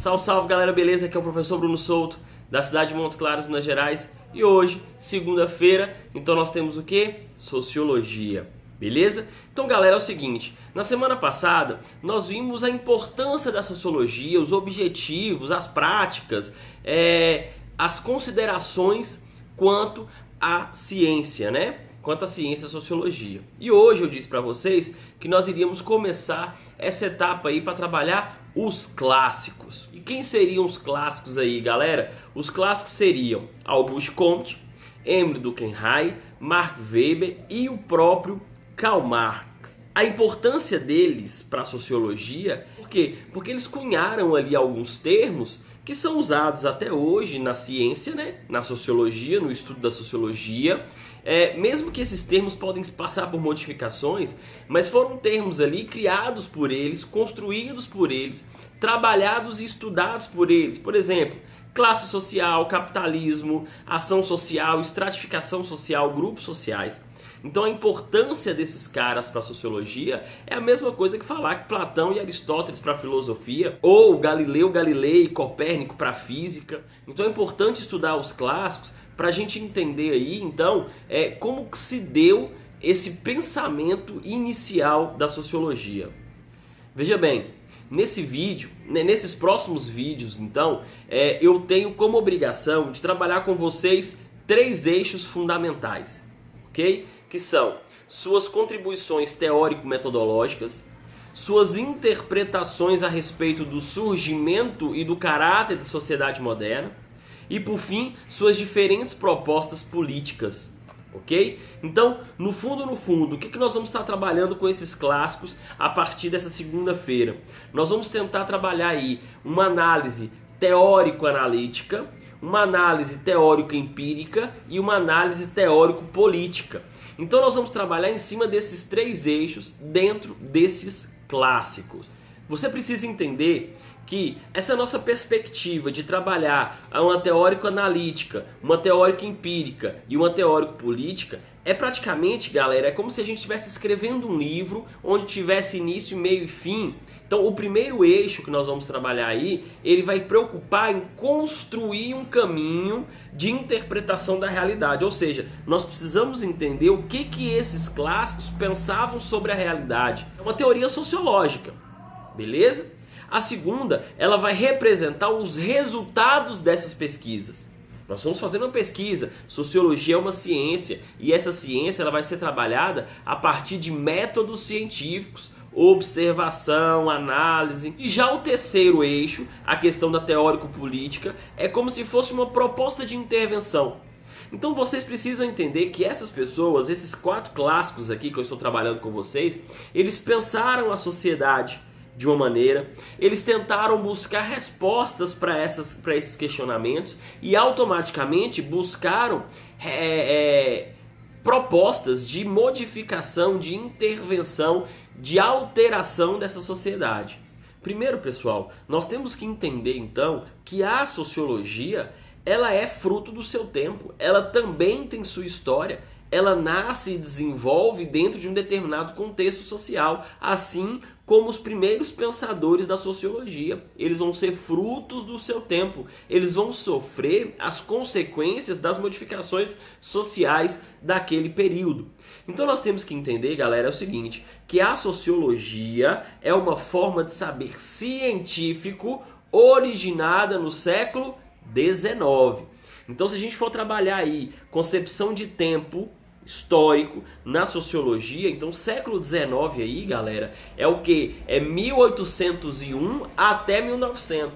Salve, salve galera, beleza? Aqui é o professor Bruno Souto, da cidade de Montes Claros, Minas Gerais. E hoje, segunda-feira, então nós temos o que? Sociologia, beleza? Então galera, é o seguinte, na semana passada nós vimos a importância da sociologia, os objetivos, as práticas, as considerações quanto à ciência, né? Quanto à ciência e sociologia. E hoje eu disse para vocês que nós iríamos começar essa etapa aí para trabalhar os clássicos. E quem seriam os clássicos aí, galera? Os clássicos seriam Auguste Comte, Emile Durkheim, Max Weber e o próprio Karl Marx. A importância deles para a sociologia, por quê? Porque eles cunharam ali alguns termos que são usados até hoje na ciência, né? Na sociologia, no estudo da sociologia. Mesmo que esses termos podem passar por modificações, mas foram termos ali criados por eles, construídos por eles, trabalhados e estudados por eles. Por exemplo, classe social, capitalismo, ação social, estratificação social, grupos sociais. Então a importância desses caras para a sociologia é a mesma coisa que falar que Platão e Aristóteles para a filosofia, ou Galileu Galilei e Copérnico para a física. Então é importante estudar os clássicos para a gente entender aí, então, como que se deu esse pensamento inicial da sociologia. Veja bem, nesse vídeo, nesses próximos vídeos, então, eu tenho como obrigação de trabalhar com vocês 3 eixos fundamentais, ok? Que são suas contribuições teórico-metodológicas, suas interpretações a respeito do surgimento e do caráter da sociedade moderna, e por fim, suas diferentes propostas políticas, ok? Então, no fundo, o que nós vamos estar trabalhando com esses clássicos a partir dessa segunda-feira? Nós vamos tentar trabalhar aí uma análise teórico-analítica, uma análise teórico-empírica e uma análise teórico-política. Então nós vamos trabalhar em cima desses 3 eixos dentro desses clássicos. Você precisa entender que essa nossa perspectiva de trabalhar uma teórico-analítica, uma teórico-empírica e uma teórico-política é praticamente, galera, é como se a gente estivesse escrevendo um livro onde tivesse início, meio e fim. Então o primeiro eixo que nós vamos trabalhar aí, ele vai preocupar em construir um caminho de interpretação da realidade. Ou seja, nós precisamos entender o que esses clássicos pensavam sobre a realidade. É uma teoria sociológica, beleza? A segunda, ela vai representar os resultados dessas pesquisas. Nós estamos fazendo uma pesquisa, sociologia é uma ciência, e essa ciência ela vai ser trabalhada a partir de métodos científicos, observação, análise. E já o terceiro eixo, a questão da teórico-política, é como se fosse uma proposta de intervenção. Então vocês precisam entender que essas pessoas, esses 4 clássicos aqui que eu estou trabalhando com vocês, eles pensaram a sociedade de uma maneira, eles tentaram buscar respostas para esses questionamentos e automaticamente buscaram propostas de modificação, de intervenção, de alteração dessa sociedade. Primeiro, pessoal, nós temos que entender então que a sociologia ela é fruto do seu tempo, ela também tem sua história. Ela nasce e desenvolve dentro de um determinado contexto social, assim como os primeiros pensadores da sociologia. Eles vão ser frutos do seu tempo, eles vão sofrer as consequências das modificações sociais daquele período. Então nós temos que entender, galera, é o seguinte, que a sociologia é uma forma de saber científico originada no século XIX. Então se a gente for trabalhar aí concepção de tempo histórico na sociologia, então século XIX aí, galera, é o que? É 1801 até 1900.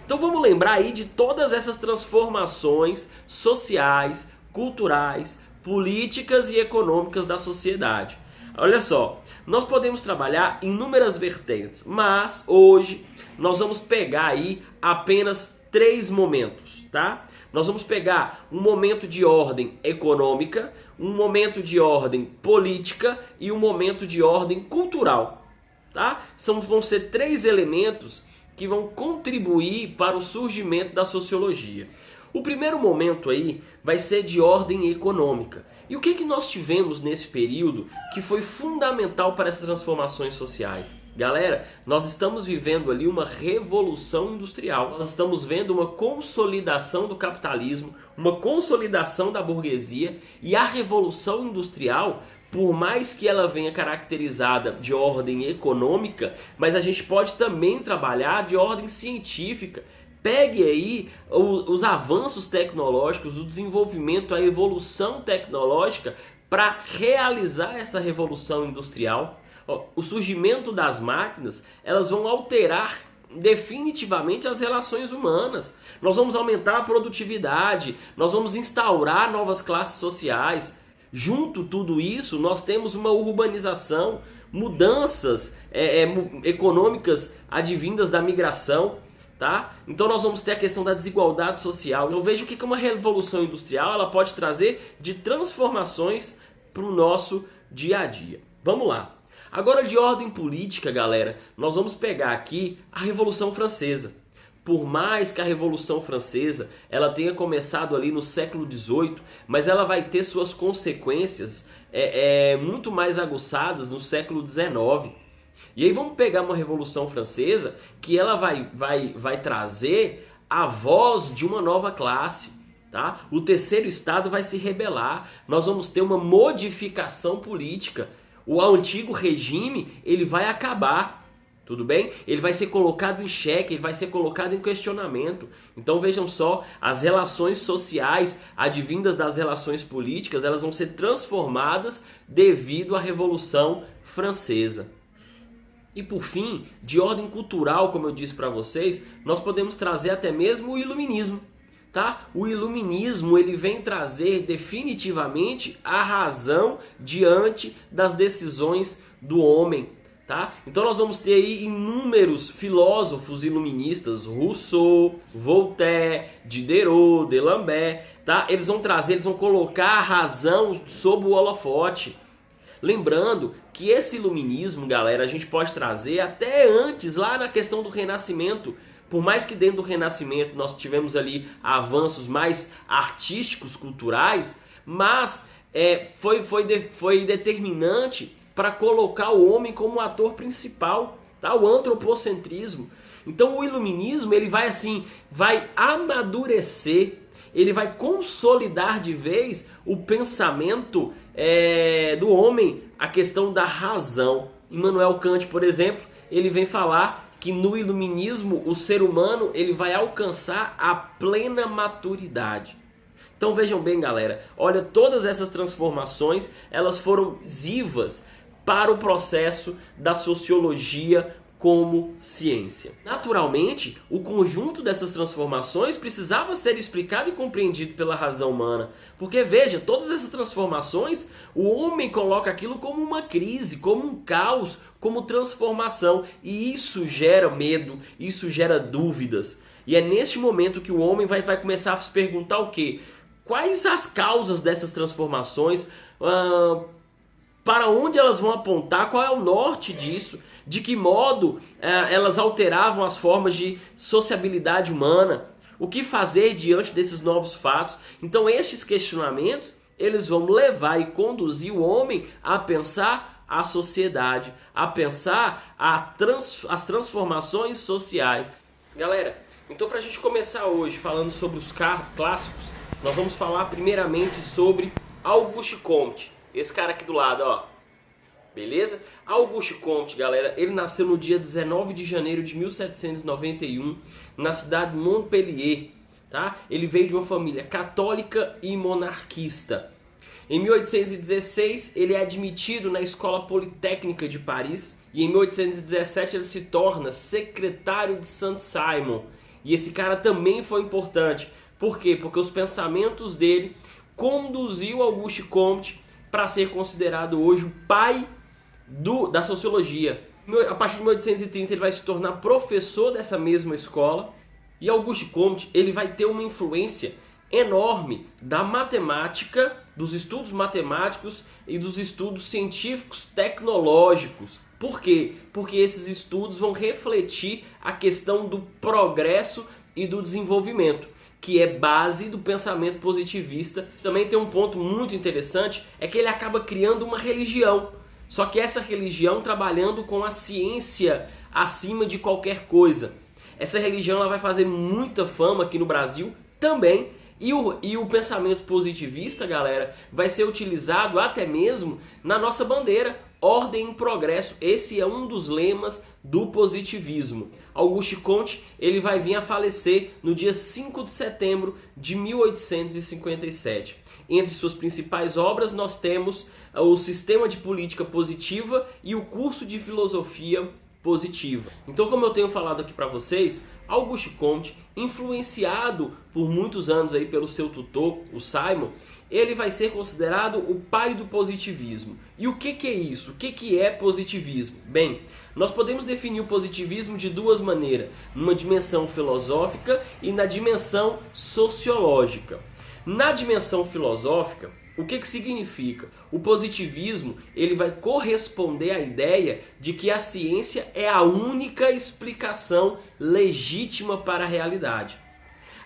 Então vamos lembrar aí de todas essas transformações sociais, culturais, políticas e econômicas da sociedade. Olha só, nós podemos trabalhar em inúmeras vertentes, mas hoje nós vamos pegar aí apenas 3 momentos, tá? Nós vamos pegar um momento de ordem econômica, um momento de ordem política e um momento de ordem cultural, tá? Vão ser 3 elementos que vão contribuir para o surgimento da sociologia. O primeiro momento aí vai ser de ordem econômica. E o que nós tivemos nesse período que foi fundamental para essas transformações sociais? Galera, nós estamos vivendo ali uma revolução industrial, nós estamos vendo uma consolidação do capitalismo, uma consolidação da burguesia, e a revolução industrial, por mais que ela venha caracterizada de ordem econômica, mas a gente pode também trabalhar de ordem científica. Pegue aí os avanços tecnológicos, o desenvolvimento, a evolução tecnológica para realizar essa revolução industrial. O surgimento das máquinas, elas vão alterar definitivamente as relações humanas. Nós vamos aumentar a produtividade, nós vamos instaurar novas classes sociais. Junto tudo isso, nós temos uma urbanização, mudanças econômicas advindas da migração, tá? Então nós vamos ter a questão da desigualdade social. Eu vejo o que uma revolução industrial ela pode trazer de transformações para o nosso dia a dia. Vamos lá. Agora, de ordem política, galera, nós vamos pegar aqui a Revolução Francesa. Por mais que a Revolução Francesa ela tenha começado ali no século XVIII, mas ela vai ter suas consequências muito mais aguçadas no século XIX. E aí vamos pegar uma Revolução Francesa que ela vai trazer a voz de uma nova classe. Tá? O terceiro estado vai se rebelar, nós vamos ter uma modificação política. O antigo regime ele vai acabar, tudo bem? Ele vai ser colocado em xeque, ele vai ser colocado em questionamento. Então vejam só, as relações sociais advindas das relações políticas, elas vão ser transformadas devido à Revolução Francesa. E por fim, de ordem cultural, como eu disse para vocês, nós podemos trazer até mesmo o iluminismo. Tá? O iluminismo ele vem trazer definitivamente a razão diante das decisões do homem. Tá? Então nós vamos ter aí inúmeros filósofos iluministas, Rousseau, Voltaire, Diderot, D'Alembert, tá? Eles vão colocar a razão sob o holofote. Lembrando que esse iluminismo, galera, a gente pode trazer até antes, lá na questão do Renascimento. Por mais que dentro do Renascimento nós tivemos ali avanços mais artísticos, culturais, mas foi determinante para colocar o homem como ator principal, tá? O antropocentrismo. Então o iluminismo ele vai amadurecer, ele vai consolidar de vez o pensamento do homem, a questão da razão. Immanuel Kant, por exemplo, ele vem falar que no iluminismo o ser humano ele vai alcançar a plena maturidade. Então vejam bem, galera, olha, todas essas transformações elas foram decisivas para o processo da sociologia como ciência. Naturalmente, o conjunto dessas transformações precisava ser explicado e compreendido pela razão humana. Porque veja, todas essas transformações, o homem coloca aquilo como uma crise, como um caos, como transformação. E isso gera medo, isso gera dúvidas. E é neste momento que o homem vai começar a se perguntar o quê? Quais as causas dessas transformações? Para onde elas vão apontar, qual é o norte disso, de que modo elas alteravam as formas de sociabilidade humana, o que fazer diante desses novos fatos. Então estes questionamentos eles vão levar e conduzir o homem a pensar a sociedade, a pensar as transformações sociais. Galera, então para a gente começar hoje falando sobre os clássicos, nós vamos falar primeiramente sobre Auguste Comte. Esse cara aqui do lado, ó. Beleza? Auguste Comte, galera, ele nasceu no dia 19 de janeiro de 1791, na cidade de Montpellier, tá? Ele veio de uma família católica e monarquista. Em 1816, ele é admitido na Escola Politécnica de Paris e em 1817 ele se torna secretário de Saint-Simon. E esse cara também foi importante. Por quê? Porque os pensamentos dele conduziu Auguste Comte para ser considerado hoje o pai da sociologia. A partir de 1830 ele vai se tornar professor dessa mesma escola e Auguste Comte ele vai ter uma influência enorme da matemática, dos estudos matemáticos e dos estudos científicos tecnológicos. Por quê? Porque esses estudos vão refletir a questão do progresso e do desenvolvimento, que é base do pensamento positivista. Também tem um ponto muito interessante, é que ele acaba criando uma religião. Só que essa religião trabalhando com a ciência acima de qualquer coisa. Essa religião ela vai fazer muita fama aqui no Brasil também. E o pensamento positivista, galera, vai ser utilizado até mesmo na nossa bandeira, ordem e progresso. Esse é um dos lemas do positivismo. Auguste Comte, ele vai vir a falecer no dia 5 de setembro de 1857. Entre suas principais obras nós temos o Sistema de Política Positiva e o Curso de Filosofia Positiva. Então, como eu tenho falado aqui para vocês, Auguste Comte, influenciado por muitos anos aí pelo seu tutor, o Simon, ele vai ser considerado o pai do positivismo. E o que é isso? O que é positivismo? Bem, nós podemos definir o positivismo de duas maneiras, numa dimensão filosófica e na dimensão sociológica. Na dimensão filosófica, o que significa? O positivismo ele vai corresponder à ideia de que a ciência é a única explicação legítima para a realidade.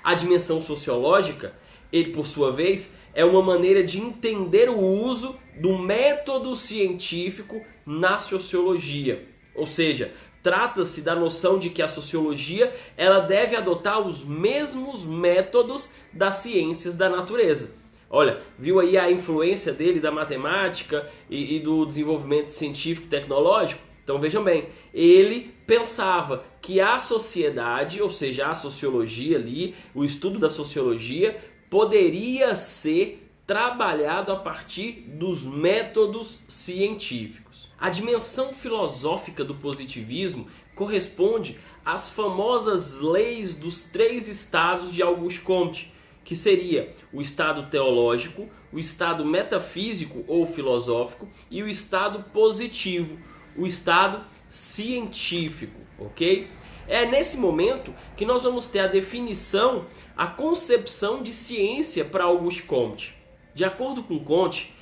A dimensão sociológica, ele por sua vez, é uma maneira de entender o uso do método científico na sociologia. Ou seja, trata-se da noção de que a sociologia ela deve adotar os mesmos métodos das ciências da natureza. Olha, viu aí a influência dele da matemática e do desenvolvimento científico e tecnológico? Então vejam bem, ele pensava que a sociedade, ou seja, a sociologia ali, o estudo da sociologia, poderia ser trabalhado a partir dos métodos científicos. A dimensão filosófica do positivismo corresponde às famosas leis dos 3 estados de Auguste Comte, que seria o estado teológico, o estado metafísico ou filosófico e o estado positivo, o estado científico, ok? É nesse momento que nós vamos ter a definição, a concepção de ciência para Auguste Comte. De acordo com Comte,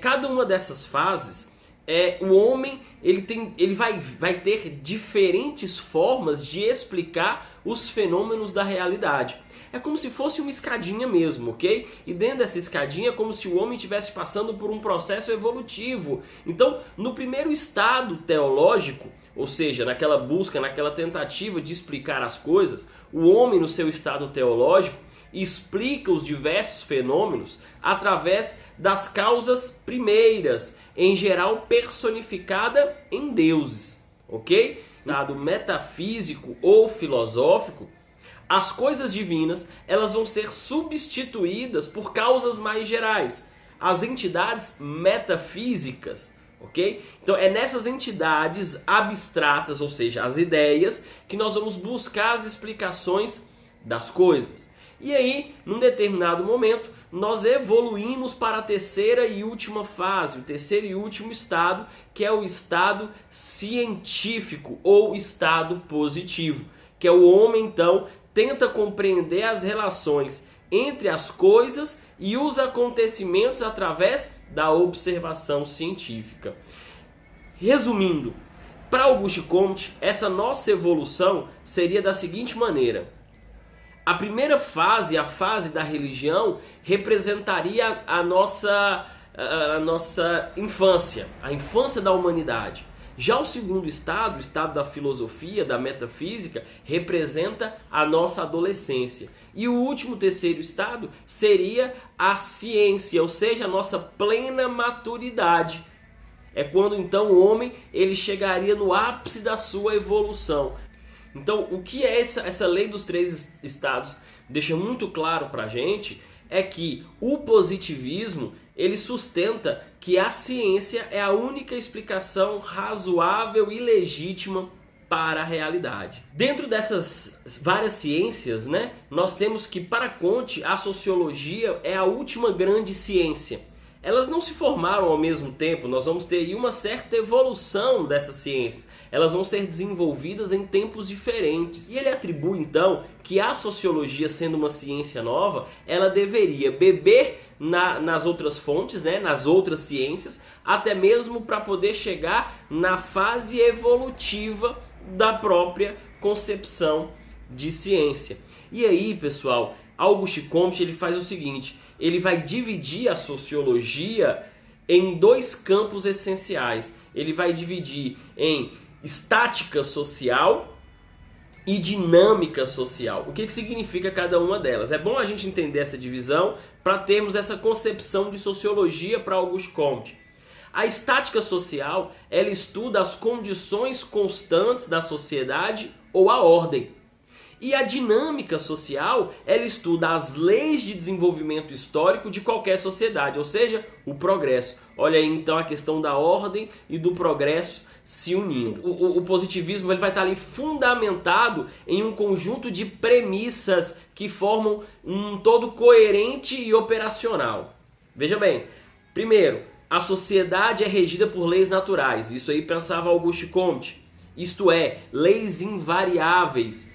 cada uma dessas fases, o homem ele vai ter diferentes formas de explicar os fenômenos da realidade. É como se fosse uma escadinha mesmo, ok? E dentro dessa escadinha é como se o homem estivesse passando por um processo evolutivo. Então, no primeiro estado teológico, ou seja, naquela busca, naquela tentativa de explicar as coisas, o homem no seu estado teológico explica os diversos fenômenos através das causas primeiras, em geral personificada em deuses, ok? Estado metafísico ou filosófico, as coisas divinas elas vão ser substituídas por causas mais gerais, as entidades metafísicas, ok? Então é nessas entidades abstratas, ou seja, as ideias, que nós vamos buscar as explicações das coisas. E aí, num determinado momento, nós evoluímos para a terceira e última fase, o terceiro e último estado, que é o estado científico ou estado positivo, que é o homem, então, tenta compreender as relações entre as coisas e os acontecimentos através da observação científica. Resumindo, para Auguste Comte, essa nossa evolução seria da seguinte maneira. A primeira fase, a fase da religião, representaria a nossa infância, a infância da humanidade. Já o segundo estado, o estado da filosofia, da metafísica, representa a nossa adolescência. E o último, terceiro estado, seria a ciência, ou seja, a nossa plena maturidade. É quando então o homem ele chegaria no ápice da sua evolução. Então, o que é essa lei dos 3 estados deixa muito claro para a gente é que o positivismo ele sustenta que a ciência é a única explicação razoável e legítima para a realidade. Dentro dessas várias ciências, né, nós temos que, para Comte, a sociologia é a última grande ciência. Elas não se formaram ao mesmo tempo, nós vamos ter aí uma certa evolução dessas ciências. Elas vão ser desenvolvidas em tempos diferentes. E ele atribui, então, que a sociologia, sendo uma ciência nova, ela deveria beber nas outras fontes, né, nas outras ciências, até mesmo para poder chegar na fase evolutiva da própria concepção de ciência. E aí, pessoal, Auguste Comte ele faz o seguinte, ele vai dividir a sociologia em dois campos essenciais. Ele vai dividir em estática social e dinâmica social. O que significa cada uma delas? É bom a gente entender essa divisão para termos essa concepção de sociologia para Auguste Comte. A estática social, ela estuda as condições constantes da sociedade ou a ordem. E a dinâmica social, ela estuda as leis de desenvolvimento histórico de qualquer sociedade, ou seja, o progresso. Olha aí então a questão da ordem e do progresso se unindo. O positivismo ele vai estar ali fundamentado em um conjunto de premissas que formam um todo coerente e operacional. Veja bem, primeiro, a sociedade é regida por leis naturais. Isso aí pensava Auguste Comte. Isto é, leis invariáveis,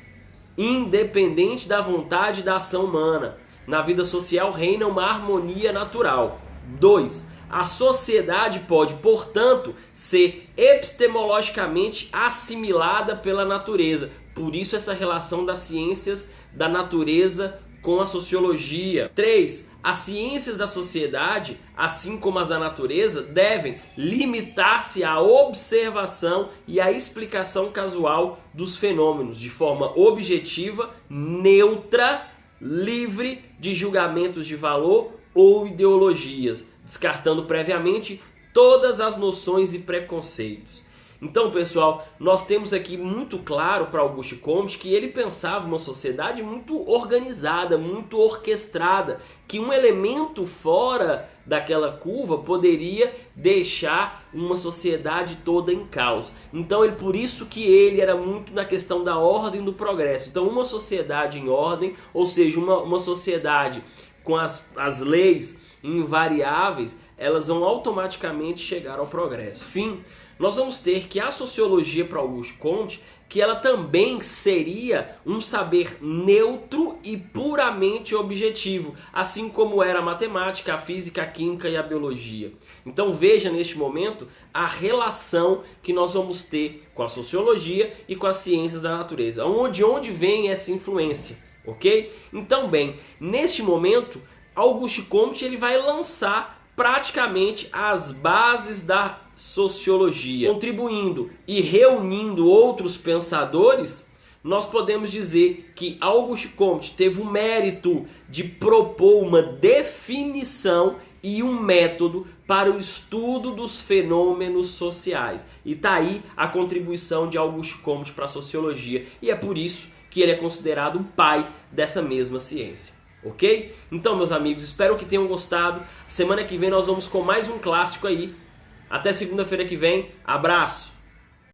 independente da vontade e da ação humana. Na vida social reina uma harmonia natural. 2. A sociedade pode, portanto, ser epistemologicamente assimilada pela natureza. Por isso essa relação das ciências da natureza com a sociologia. 3. As ciências da sociedade, assim como as da natureza, devem limitar-se à observação e à explicação casual dos fenômenos, de forma objetiva, neutra, livre de julgamentos de valor ou ideologias, descartando previamente todas as noções e preconceitos. Então, pessoal, nós temos aqui muito claro para Auguste Comte que ele pensava uma sociedade muito organizada, muito orquestrada, que um elemento fora daquela curva poderia deixar uma sociedade toda em caos. Então, por isso que ele era muito na questão da ordem e do progresso. Então, uma sociedade em ordem, ou seja, uma sociedade com as leis invariáveis, elas vão automaticamente chegar ao progresso. Fim, nós vamos ter que a sociologia para Auguste Comte, que ela também seria um saber neutro e puramente objetivo, assim como era a matemática, a física, a química e a biologia. Então veja neste momento a relação que nós vamos ter com a sociologia e com as ciências da natureza, onde vem essa influência, ok? Então bem, neste momento Auguste Comte ele vai lançar praticamente as bases da sociologia. Contribuindo e reunindo outros pensadores, nós podemos dizer que Auguste Comte teve o mérito de propor uma definição e um método para o estudo dos fenômenos sociais. E está aí a contribuição de Auguste Comte para a sociologia. E é por isso que ele é considerado o pai dessa mesma ciência. Ok? Então, meus amigos, espero que tenham gostado. Semana que vem nós vamos com mais um clássico aí. Até segunda-feira que vem. Abraço!